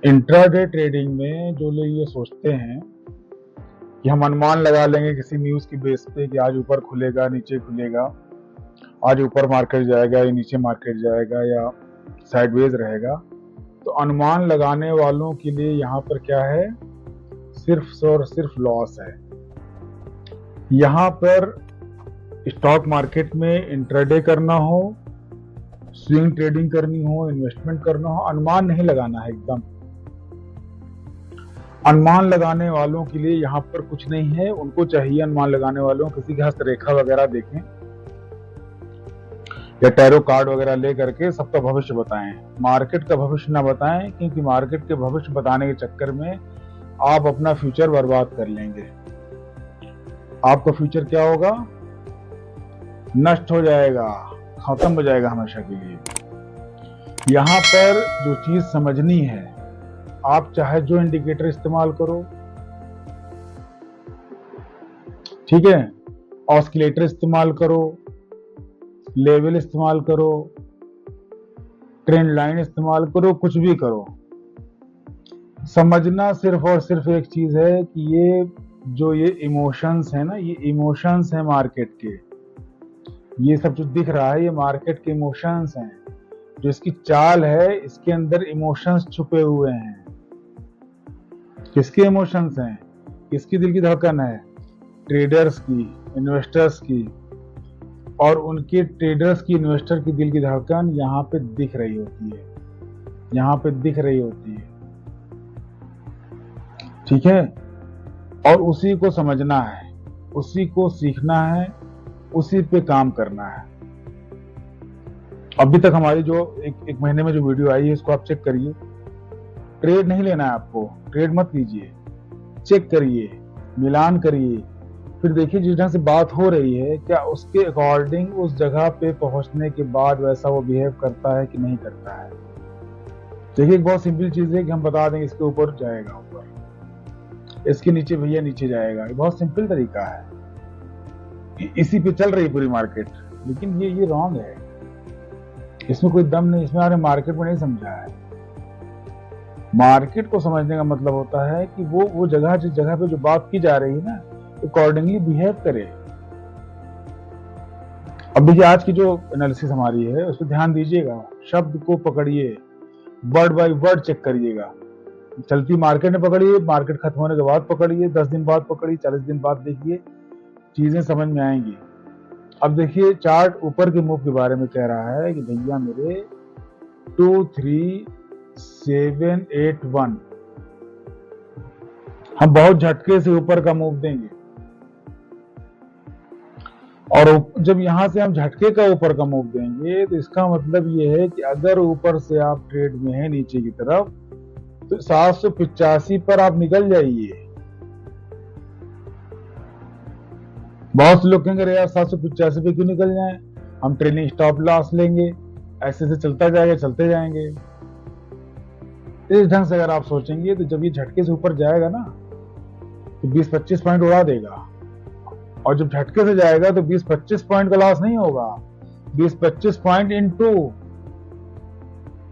Intraday trading में जो लोग ये सोचते हैं कि हम अनुमान लगा लेंगे किसी न्यूज की बेस पे कि आज ऊपर खुलेगा नीचे खुलेगा, आज ऊपर मार्केट जाएगा या नीचे मार्केट जाएगा या साइडवेज रहेगा, तो अनुमान लगाने वालों के लिए यहाँ पर क्या है, सिर्फ और सिर्फ लॉस है। यहाँ पर स्टॉक मार्केट में इंट्राडे करना हो, स्विंग ट्रेडिंग करनी हो, इन्वेस्टमेंट करना हो, अनुमान नहीं लगाना है एकदम। अनुमान लगाने वालों के लिए यहाँ पर कुछ नहीं है। उनको चाहिए अनुमान लगाने वालों किसी की हस्तरेखा वगैरह देखें या टैरो कार्ड वगैरह ले करके सबका भविष्य बताएं, मार्केट का भविष्य ना बताएं, क्योंकि मार्केट के भविष्य बताने के चक्कर में आप अपना फ्यूचर बर्बाद कर लेंगे। आपका फ्यूचर क्या होगा, नष्ट हो जाएगा, खत्म हो जाएगा हमेशा के लिए। यहाँ पर जो चीज समझनी है, आप चाहे जो इंडिकेटर इस्तेमाल करो, ठीक है, ऑस्किलेटर इस्तेमाल करो, लेवल इस्तेमाल करो, ट्रेंड लाइन इस्तेमाल करो, कुछ भी करो, समझना सिर्फ और सिर्फ एक चीज है कि ये इमोशंस है ना, ये इमोशंस है मार्केट के। ये सब जो दिख रहा है ये मार्केट के इमोशंस हैं। जो इसकी चाल है इसके अंदर इमोशंस छुपे हुए हैं। किसके इमोशंस हैं, किसकी दिल की धड़कन है, ट्रेडर्स की, इन्वेस्टर्स की। और उनके ट्रेडर्स की, इन्वेस्टर की दिल की धड़कन यहाँ पे दिख रही होती है, यहाँ पे दिख रही होती है, ठीक है। और उसी को समझना है, उसी को सीखना है, उसी पे काम करना है। अभी तक हमारी जो एक महीने में जो वीडियो आई है उसको आप चेक करिए। ट्रेड नहीं लेना है आपको, ट्रेड मत लीजिए, चेक करिए, मिलान करिए, फिर देखिए जिस ढंग से बात हो रही है क्या उसके अकॉर्डिंग उस जगह पे पहुंचने के बाद वैसा वो बिहेव करता है कि नहीं करता है। देखिए एक बहुत सिंपल चीज है कि हम बता देंगे इसके ऊपर जाएगा ऊपर, इसके नीचे भैया नीचे जाएगा, ये बहुत सिंपल तरीका है। इसी पे चल रही है पूरी मार्केट, लेकिन ये रॉन्ग है, इसमें कोई दम नहीं, इसमें आपने मार्केट में नहीं समझा है। मार्केट को समझने का मतलब होता है कि वो जगह, जिस जगह पे जो बात की जा रही है ना, अकॉर्डिंगली बिहेव करे। अब देखिए आज की जो एनालिसिस हमारी है उस पर ध्यान दीजिएगा, शब्द को पकड़िए, वर्ड बाय वर्ड चेक करिएगा। चलती मार्केट में पकड़िए, मार्केट खत्म होने के बाद पकड़िए, 10 दिन बाद पकड़िए, 40 दिन बाद देखिए, चीजें समझ में आएंगी। अब देखिए चार्ट ऊपर के मूव के बारे में कह रहा है कि भैया मेरे 2 3 7 8 1, हम बहुत झटके से ऊपर का मूव देंगे। और जब यहां से हम झटके का ऊपर का मूव देंगे तो इसका मतलब ये है कि अगर ऊपर से आप ट्रेड में है नीचे की तरफ तो 785 पर आप निकल जाइए। बहुत से लोग कहेंगे अरे यार 785 पे क्यों निकल जाए, हम ट्रेलिंग स्टॉप लॉस लेंगे, ऐसे से चलता जाएगा, चलते जाएंगे। इस ढंग से अगर आप सोचेंगे तो जब ये झटके से ऊपर जाएगा ना तो 20-25 पॉइंट उड़ा देगा, और जब झटके से जाएगा तो 20-25 पॉइंट का लॉस नहीं होगा, 20-25 पॉइंट इंटू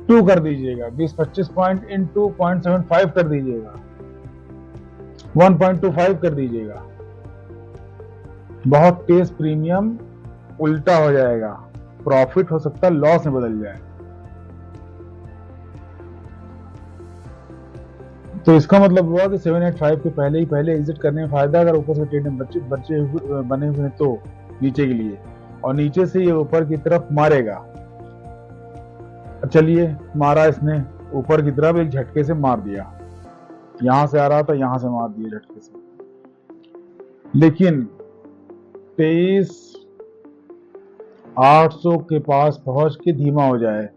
2 कर दीजिएगा, 20-25 पॉइंट इंटू 0.75 कर दीजिएगा, 1.25 कर दीजिएगा। बहुत तेज प्रीमियम उल्टा हो जाएगा, प्रॉफिट हो सकता है लॉस में बदल जाए। तो इसका मतलब हुआ कि 785 के पहले एग्जिट करने में फायदा, अगर ऊपर से ट्रेड में बच्चे बने हुए तो नीचे के लिए, और नीचे से ये ऊपर की तरफ मारेगा। चलिए मारा इसने ऊपर की तरफ, एक झटके से मार दिया, यहां से आ रहा था यहां से मार दिया झटके से। लेकिन 23,800 के पास पहुंच के धीमा हो जाए,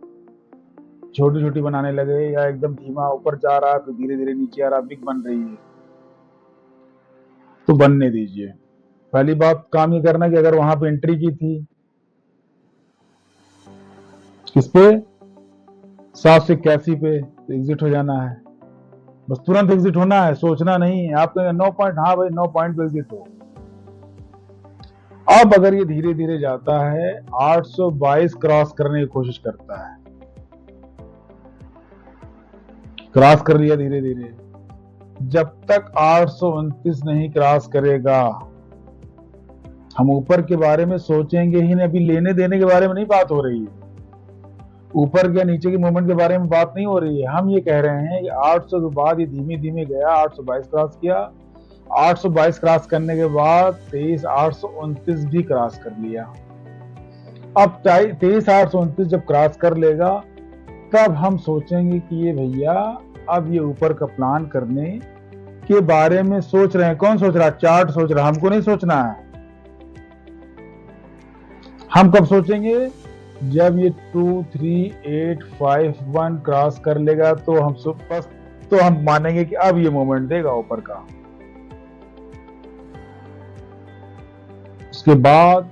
छोटी छोटी बनाने लगे, या एकदम धीमा ऊपर जा रहा है तो धीरे धीरे नीचे आ रहा, बिग बन रही है, तो बनने दीजिए। पहली बात काम ये करना कि अगर वहां पे एंट्री की थी किस पे, 781 पे, तो एग्जिट हो जाना है, बस तुरंत एग्जिट होना है, सोचना नहीं है। आप कहेंगे 9 पॉइंट, हाँ भाई 9 पॉइंट पे एग्जिट हो। अब अगर ये धीरे धीरे जाता है 822 क्रॉस करने की कोशिश करता है, क्रॉस कर लिया धीरे धीरे। जब तक 829 नहीं क्रॉस करेगा हम ऊपर के बारे में सोचेंगे ही नहीं। अभी लेने देने के बारे में नहीं बात हो रही है, ऊपर या नीचे के मूवमेंट के बारे में बात नहीं हो रही है। हम ये कह रहे हैं कि 800 के बाद ये धीमे धीमे गया, 822 क्रॉस किया, 822 क्रॉस करने के बाद 23,829 भी क्रॉस कर लिया। अब 23,829 जब क्रॉस कर लेगा तब हम सोचेंगे कि ये भैया अब ये ऊपर का प्लान करने के बारे में सोच रहे हैं। कौन सोच रहा है? चार्ट सोच रहा है, हमको नहीं सोचना है। हम कब सोचेंगे? जब ये 23851 क्रॉस कर लेगा तो हम मानेंगे कि अब ये मोमेंट देगा ऊपर का। उसके बाद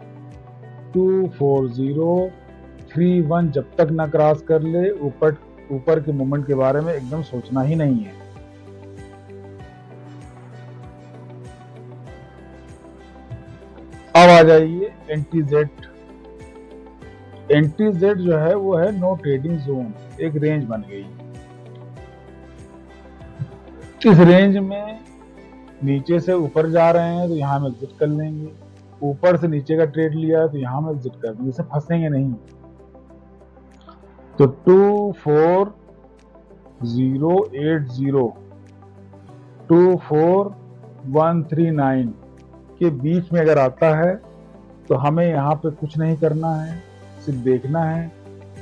24031 जब तक ना क्रॉस कर ले ऊपर के मोमेंट के बारे में एकदम सोचना ही नहीं है। अब आ जाइए एंटी-जेड जो है वो है नो ट्रेडिंग जोन, एक रेंज बन गई। इस रेंज में नीचे से ऊपर जा रहे हैं तो यहां हम एग्जिट कर लेंगे, ऊपर से नीचे का ट्रेड लिया है तो यहां हम एग्जिट कर देंगे, इसे फंसेंगे नहीं। तो 24080 24139 के बीच में अगर आता है तो हमें यहाँ पे कुछ नहीं करना है, सिर्फ देखना है।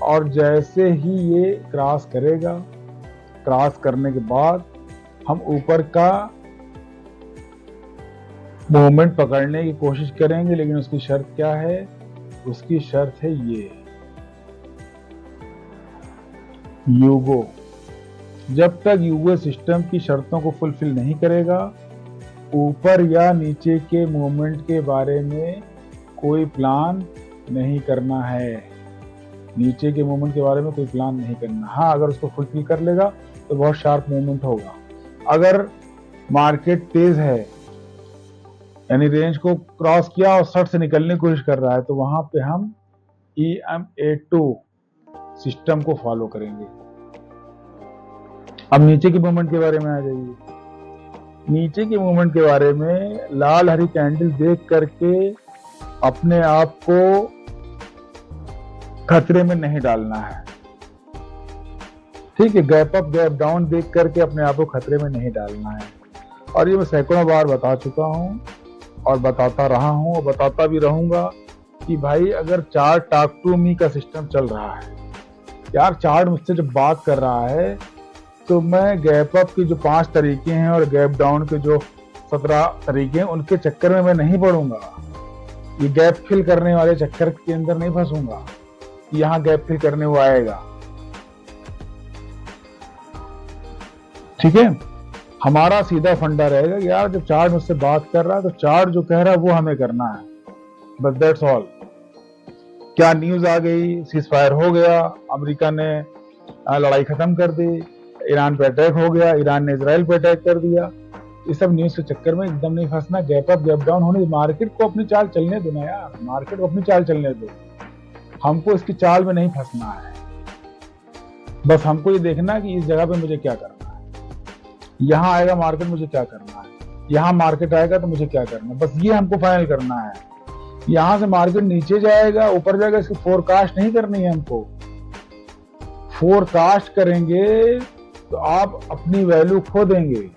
और जैसे ही ये क्रॉस करेगा, क्रॉस करने के बाद हम ऊपर का मूवमेंट पकड़ने की कोशिश करेंगे। लेकिन उसकी शर्त क्या है? उसकी शर्त है ये यूगो। जब तक यूगो सिस्टम की शर्तों को फुलफिल नहीं करेगा, ऊपर या नीचे के मूवमेंट के बारे में कोई प्लान नहीं करना है। नीचे के मूवमेंट के बारे में कोई प्लान नहीं करना। हाँ, अगर उसको फुलफिल कर लेगा तो बहुत शार्प मूवमेंट होगा। अगर मार्केट तेज है, यानी रेंज को क्रॉस किया और शॉर्ट से निकलने की कोशिश कर रहा है, तो वहां पे हम EMA2 सिस्टम को फॉलो करेंगे। अब नीचे के मूवमेंट के बारे में आ जाइए। नीचे के मूवमेंट के बारे में लाल हरी कैंडल देख करके अपने आप को खतरे में नहीं डालना है। ठीक है, गैप अप गैप डाउन देख करके अपने आप को खतरे में नहीं डालना है। और ये मैं सैकड़ों बार बता चुका हूं और बताता रहा हूं और बताता भी रहूंगा कि भाई अगर चार्ट टॉक टू मी का सिस्टम चल रहा है, यार चार्ट मुझसे जब बात कर रहा है तो मैं गैप अप के जो 5 तरीके हैं और गैप डाउन के जो 17 तरीके हैं उनके चक्कर में मैं नहीं पड़ूंगा। ये गैप फिल करने वाले चक्कर के अंदर नहीं फंसूंगा, यहाँ गैप फिल करने वो आएगा। ठीक है, हमारा सीधा फंडा रहेगा कि यार जब चार्ट मुझसे बात कर रहा है तो चार्ट जो कह रहा है वो हमें करना है, बस दैट्स ऑल। क्या न्यूज आ गई, सीज फायर हो गया, अमेरिका ने लड़ाई खत्म कर दी, ईरान पे अटैक हो गया, ईरान ने इजराइल पे अटैक कर दिया, इस सब न्यूज के चक्कर में एकदम नहीं फंसना। गैप अप गैप डाउन होने, मार्केट को अपनी चाल चलने दो ना यार, मार्केट को अपनी चाल चलने दो। हमको इसकी चाल में नहीं फंसना है, बस हमको ये देखना कि इस जगह पे मुझे क्या करना है, यहाँ आएगा मार्केट मुझे क्या करना है, यहाँ मार्केट आएगा तो मुझे क्या करना है, बस ये हमको फाइनल करना है। यहाँ से मार्केट नीचे जाएगा ऊपर जाएगा, इसकी फोरकास्ट नहीं करनी है हमको। फोरकास्ट करेंगे तो आप अपनी वैल्यू खो देंगे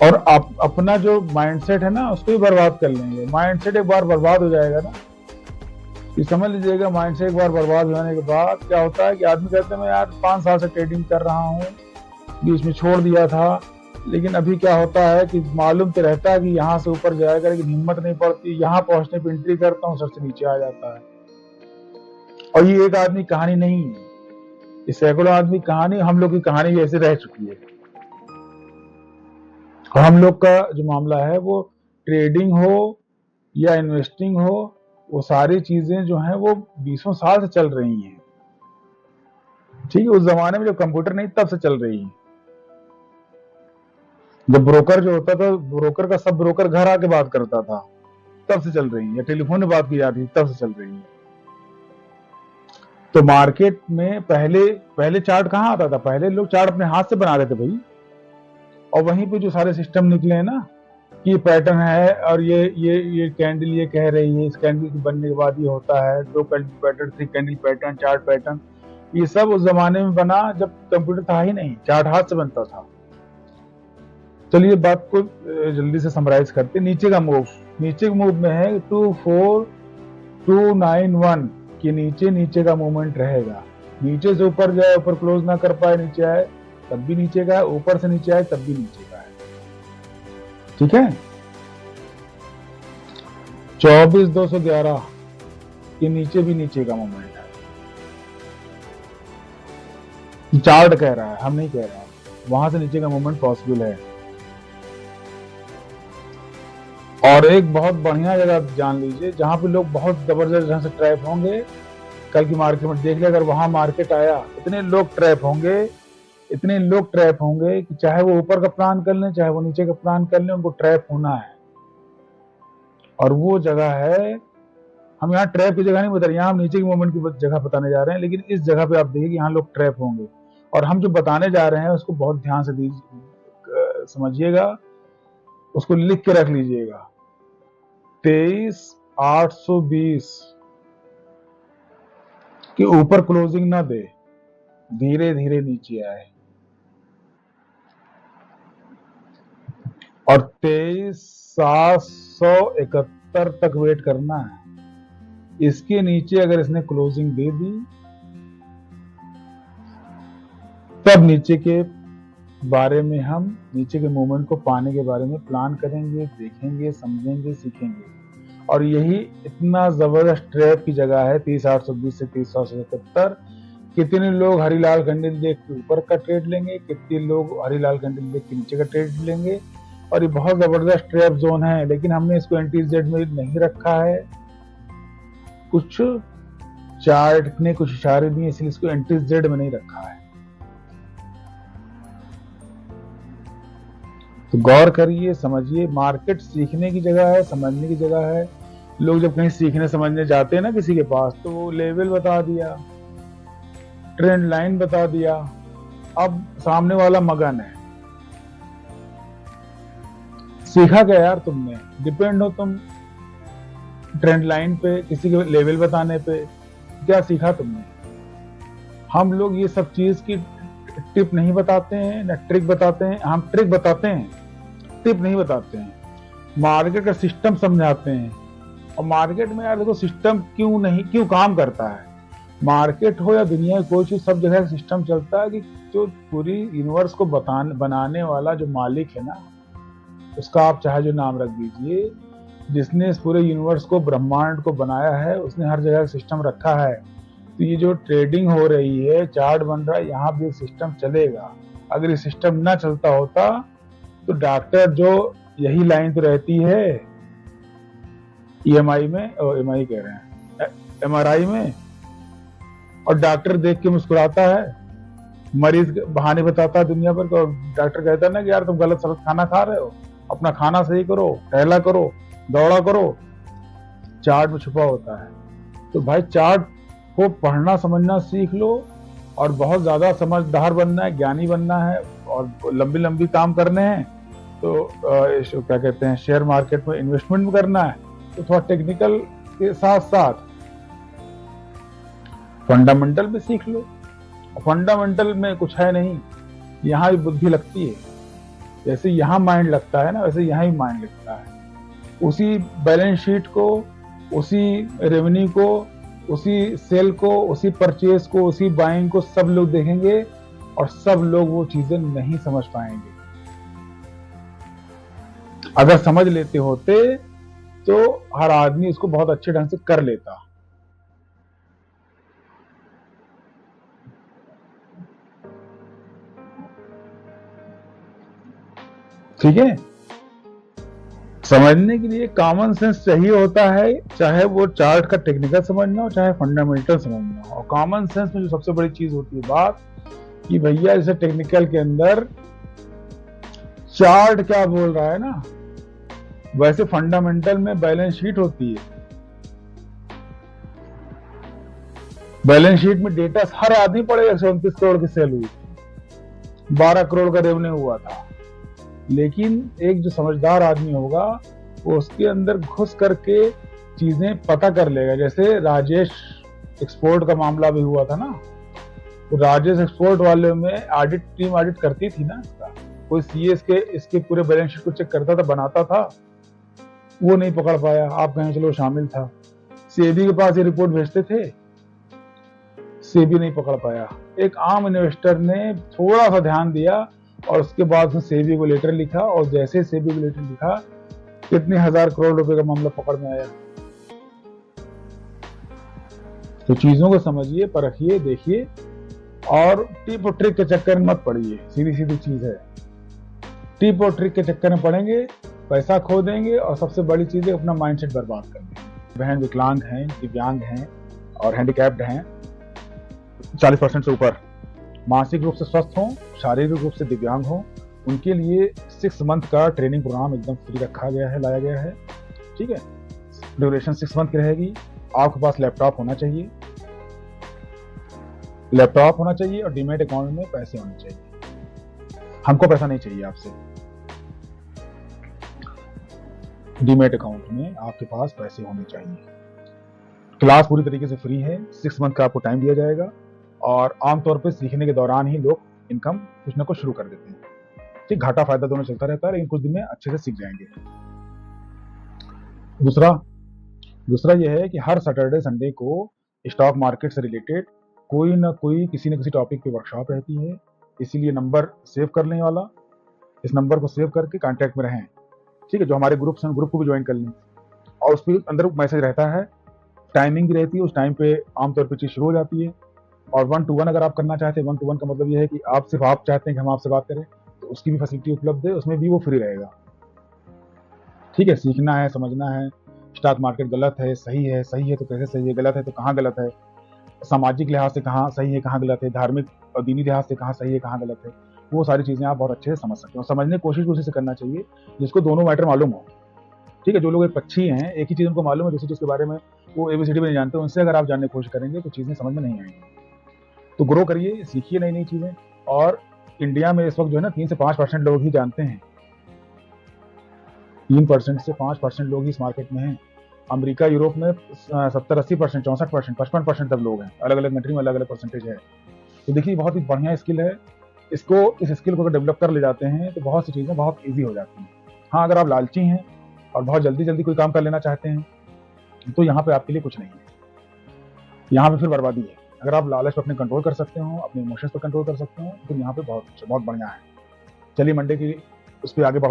और आप अपना जो माइंडसेट है ना उसको भी बर्बाद कर लेंगे। माइंडसेट एक बार बर्बाद हो जाएगा ना, ये समझ लीजिएगा, माइंडसेट एक बार बर्बाद होने के बाद क्या होता है कि आदमी कहते हैं मैं यार 5 साल से ट्रेडिंग कर रहा हूँ, बीच में छोड़ दिया था, लेकिन अभी क्या होता है कि मालूम तो रहता है कि यहाँ से ऊपर जाएगा, लेकिन हिम्मत नहीं पड़ती, यहाँ पहुंचने पर एंट्री करता हूँ, सर से नीचे आ जाता है। और ये एक आदमी कहानी नहीं है, ये सैकड़ों आदमी कहानी, हम लोग की कहानी भी ऐसे रह चुकी है। और हम लोग का जो मामला है वो ट्रेडिंग हो या इन्वेस्टिंग हो, वो सारी चीजें जो हैं वो 20 साल से चल रही हैं। ठीक है, उस जमाने में जब कंप्यूटर नहीं तब से चल रही है। जब ब्रोकर जो होता था, ब्रोकर का सब ब्रोकर घर आके बात करता था, तब से चल रही है, या टेलीफोन में बात की जाती थी तब से चल रही है। तो मार्केट में पहले पहले चार्ट कहाँ आता था? पहले लोग चार्ट अपने हाथ से बना रहे थे भाई, और वहीं पे जो सारे सिस्टम निकले हैं ना कि पैटर्न है और ये कैंडल ये कह रही है, इस कैंडल के बनने के बाद ये होता है, 2 candle pattern, 3 candle pattern, chart pattern, ये सब उस जमाने में बना जब कंप्यूटर था ही नहीं, चार्ट हाथ से बनता था। चलिए बात को जल्दी से समराइज करते। नीचे का मूव में है 24291 के नीचे का मूवमेंट रहेगा। नीचे से ऊपर जाए, ऊपर क्लोज ना कर पाए, नीचे आए तब भी नीचे का है, ऊपर से नीचे आए तब भी नीचे का है। ठीक है, 24211 के नीचे भी नीचे का मूवमेंट है, चार्ट कह रहा है, हम नहीं कह रहे हैं। वहां से नीचे का मूवमेंट पॉसिबल है। और एक बहुत बढ़िया जगह जान लीजिए जहां पे लोग बहुत जबरदस्त ढंग से ट्रैप होंगे, कल की मार्केट में देख ले, अगर वहां मार्केट आया इतने लोग ट्रैप होंगे कि चाहे वो ऊपर का प्लान कर लें चाहे वो नीचे का प्लान कर लें, उनको ट्रैप होना है। और वो जगह है, हम यहाँ ट्रैप की जगह नहीं बता रहे, यहाँ हम नीचे की मूवमेंट की जगह बताने जा रहे हैं, लेकिन इस जगह पे आप देखिए कि यहाँ लोग ट्रैप होंगे। और हम जो बताने जा रहे हैं उसको बहुत ध्यान से समझिएगा, उसको लिख के रख लीजिएगा। 23820 के ऊपर क्लोजिंग ना दे, धीरे धीरे नीचे आए। और 23771 तक वेट करना है। इसके नीचे अगर इसने क्लोजिंग दे दी तब नीचे के बारे में, हम नीचे के मूवमेंट को पाने के बारे में प्लान करेंगे, देखेंगे, समझेंगे, सीखेंगे। और यही इतना जबरदस्त ट्रैप की जगगह है 30820 से 377। कितने लोग हरिलाल कैंडल देख के ऊपर का ट्रेड लेंगे, कितने लोग हरिलाल कैंडल देख के नीचे का ट्रेड लेंगे। और ये बहुत जबरदस्त ट्रैप जोन है, लेकिन हमने इसको एंटी जेड में नहीं रखा है। कुछ चार्ट ने कुछ इशारे दिए, इसलिए इसको एंटी जेड में नहीं रखा है। तो गौर करिए, समझिए, मार्केट सीखने की जगह है, समझने की जगह है। लोग जब कहीं सीखने समझने जाते हैं ना किसी के पास, तो वो लेवल बता दिया, ट्रेंड लाइन बता दिया, अब सामने वाला मगन है। सीखा क्या यार तुमने? डिपेंड हो तुम ट्रेंड लाइन पे, किसी के लेवल बताने पे, क्या सीखा तुमने? हम लोग ये सब चीज की टिप नहीं बताते हैं ना ट्रिक बताते हैं, हम ट्रिक बताते हैं, टिप नहीं बताते हैं। मार्केट का सिस्टम समझाते हैं। और मार्केट में यार देखो सिस्टम क्यों काम करता है। मार्केट हो या दुनिया कोई चीज, सब जगह सिस्टम चलता है कि जो पूरी यूनिवर्स को बनाने वाला जो मालिक है ना, उसका आप चाहे जो नाम रख दीजिए, जिसने इस पूरे यूनिवर्स को, ब्रह्मांड को बनाया है, उसने हर जगह सिस्टम रखा है। तो ये जो ट्रेडिंग हो रही है, चार्ट बन रहा है, यहाँ भी सिस्टम चलेगा। अगर ये सिस्टम ना चलता होता तो डॉक्टर जो यही लाइन तो रहती है EMI में, MI कह रहे हैं, MRI में, और डॉक्टर देख के मुस्कुराता है, मरीज बहाने बताता है दुनिया भर का, डॉक्टर कहता है ना कि यार तुम गलत सलत खाना खा रहे हो, अपना खाना सही करो, टहला करो, दौड़ा करो। चार्ट में छुपा होता है। तो भाई चार्ट को पढ़ना समझना सीख लो, और बहुत ज्यादा समझदार बनना है, ज्ञानी बनना है, और लंबी काम करने हैं तो क्या कहते हैं, शेयर मार्केट में इन्वेस्टमेंट भी करना है, तो थोड़ा टेक्निकल के साथ साथ फंडामेंटल भी सीख लो। फंडामेंटल में कुछ है नहीं, यहाँ भी बुद्धि लगती है। जैसे यहाँ माइंड लगता है ना, वैसे यहाँ ही माइंड लगता है। उसी बैलेंस शीट को, उसी रेवेन्यू को, उसी सेल को, उसी परचेज को, उसी बाइंग को सब लोग देखेंगे, और सब लोग वो चीजें नहीं समझ पाएंगे। अगर समझ लेते होते तो हर आदमी इसको बहुत अच्छे ढंग से कर लेता। ठीक है, समझने के लिए कॉमन सेंस चाहिए होता है, चाहे वो चार्ट का टेक्निकल समझना हो, चाहे फंडामेंटल समझना हो। और कॉमन सेंस में जो सबसे बड़ी चीज होती है बात कि भैया जैसे टेक्निकल के अंदर चार्ट क्या बोल रहा है ना, वैसे फंडामेंटल में बैलेंस शीट होती है। बैलेंस शीट में डेटा हर आदमी पड़ेगा। 129 करोड़ की सेल हुई, 12 करोड़ का रेवेन्यू हुआ था। लेकिन एक जो समझदार आदमी होगा वो उसके अंदर घुस करके चीजें पता कर लेगा। जैसे राजेश एक्सपोर्ट का मामला भी हुआ था ना, तो राजेश एक्सपोर्ट वाले में ऑडिट टीम ऑडिट करती थी ना इसका, कोई सीएस के इसके पूरे बैलेंस शीट को चेक करता था, बनाता था, वो नहीं पकड़ पाया। आप कहें चलो शामिल था, सेबी के पास ये रिपोर्ट भेजते थे, सेबी नहीं पकड़ पाया। एक आम इन्वेस्टर ने थोड़ा सा ध्यान दिया और उसके बाद उसने सेबी को लेटर लिखा, और जैसे सेबी को लेटर लिखा कितने हजार करोड़ रुपए का मामला पकड़ में आया। तो चीजों को समझिए, परखिए, देखिए, और टिप और ट्रिक के चक्कर में मत पड़िए। सीधी सीधी चीज है, टिप और ट्रिक के चक्कर में पड़ेंगे, पैसा खो देंगे, और सबसे बड़ी चीज है अपना माइंडसेट बर्बाद कर देंगे। बहन विकलांग हैं, दिव्यांग हैं और हैंडीकैप्ड हैं, 40% से ऊपर, मानसिक रूप से स्वस्थ हों, शारीरिक रूप से दिव्यांग हों, उनके लिए 6 मंथ का ट्रेनिंग प्रोग्राम एकदम फ्री रखा गया है, लाया गया है। ठीक है, ड्यूरेशन 6 मंथ की रहेगी। आपके पास लैपटॉप होना चाहिए, लैपटॉप होना चाहिए और डीमैट अकाउंट में पैसे होने चाहिए। हमको पैसा नहीं चाहिए आपसे, डीमैट अकाउंट में आपके पास पैसे होने चाहिए। क्लास पूरी तरीके से फ्री है, 6 मंथ का आपको टाइम दिया जाएगा, और आमतौर पर सीखने के दौरान ही लोग इनकम कुछ ना कुछ शुरू कर देते हैं। ठीक, घाटा फायदा दोनों चलता रहता है, लेकिन कुछ दिन में अच्छे से सीख जाएंगे। दूसरा यह है कि हर सैटरडे संडे को स्टॉक मार्केट से रिलेटेड कोई ना कोई किसी न किसी टॉपिक पे वर्कशॉप रहती है। इसीलिए नंबर सेव कर लेने वाला, इस नंबर को सेव करके कांटेक्ट में रहें। ठीक है, जो हमारे ग्रुप्स हैं ग्रुप को भी ज्वाइन कर लें, और उस पर अंदर मैसेज रहता है, टाइमिंग भी रहती है, उस टाइम पे आमतौर पर चीज शुरू हो जाती है। और 1-to-1 अगर आप करना चाहते हैं, 1-to-1 का मतलब यह है कि आप सिर्फ आप चाहते हैं कि हम आपसे बात करें, तो उसकी भी फैसिलिटी उपलब्ध है, उसमें भी वो फ्री रहेगा। ठीक है, सीखना है, समझना है, स्टॉक मार्केट गलत है, सही है तो कैसे सही है, गलत है तो कहाँ गलत है, सामाजिक लिहाज से कहाँ सही है कहाँ गलत है, धार्मिक और दीनी लिहाज से कहाँ सही है कहाँ गलत है, वो सारी चीजें आप बहुत अच्छे से समझ सकते हो। समझने की कोशिश उसी से करना चाहिए जिसको दोनों मैटर मालूम हो। ठीक है, जो लोग एक पक्षी हैं, एक ही चीज उनको मालूम है, दूसरी चीज के बारे में वो एबीसीडी भी नहीं जानते, उनसे अगर आप जानने की कोशिश करेंगे तो चीजें समझ में नहीं आएंगी। तो ग्रो करिए, सीखिए नई नई चीजें। और इंडिया में इस वक्त जो है ना 3 से 5% लोग ही जानते हैं, 3% से 5% लोग ही इस मार्केट में हैं। अमेरिका यूरोप में 70-80%, 64%, 55% तक लोग हैं। अलग अलग कंट्री में अलग अलग परसेंटेज है। तो देखिए, बहुत ही बढ़िया स्किल है, इस स्किल को अगर डेवलप कर ले जाते हैं तो बहुत सी चीजें बहुत ईजी हो जाती हैं। हाँ, अगर आप लालची हैं और बहुत जल्दी जल्दी कोई काम कर लेना चाहते हैं तो यहाँ पे आपके लिए कुछ नहीं है, यहाँ पे फिर बर्बादी है। अगर आप लालच पर अपने कंट्रोल कर सकते हो, अपने इमोशंस पर कंट्रोल कर सकते हो, तो यहाँ पे बहुत बढ़िया है। चलिए मंडे की उस पर आगे बढ़